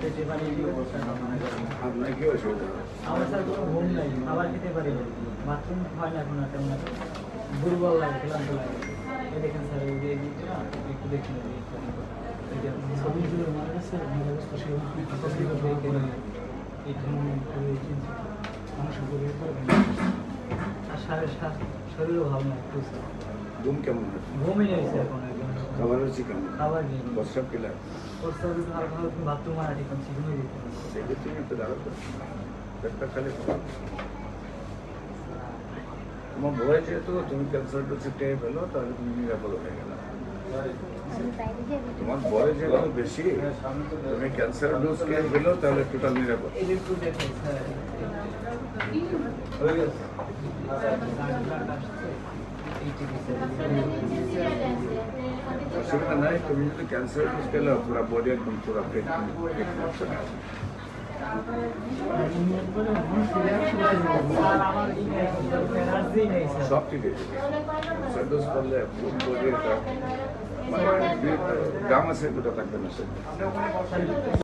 পেটে পানি দিয়ে আপনার কি অসুবিধা? আমার স্যার কোনো ঘুম নাই, খাবার খেতে পারি না, বাথরুম হয় না এখন আর তেমন একটা। দুর্বল লাগে, ক্লান্ত লাগে। এই দেখেন স্যার, এই যে দিচ্ছে না, একটু দেখুন ছবি জুড়ে মারা গেছে, আমার অবস্থা সেরকম এই ধরনের মানুষের গরিব আর শরীরও ভালো না একটু। ঘুম কেমন হয়? ঘুমই নেইছে এখন একদম। খাবার হচ্ছে কেমন? খাবার নেই, প্রস্রাব কিলা? প্রস্তাব দিতে হালকা হালকা বাথরুম মারা ঠিক আছে, ঘুমিয়ে দিতে হবে। সেক্ষেত্রে তুমি একটু দাঁড়াতো, পেটটা খালি খাবার। তোমার ভয় যেহেতু তুমি ক্যান্সার ডোজে পেয়ে পেলো, তাহলে তুমি নিরাপদ হয়ে গেল। তোমার বয়স যেহেতু বেশি, তুমি ক্যান্সার ডোজ খেয়ে পেলো, তাহলে টোটাল নিরাপদ। এই যে একটু দেখেন স্যার, অসুবিধা নাই, তুমি যদি ক্যান্সার ডোজ পেলে পুরো বডি একদম পুরো পেট চলে আসবে। সব ঠিক আছে, ক্যান্সার ডোজ করলে পুরো বডি একটা মানে গ্রাম আছে, দুটো থাকবে না।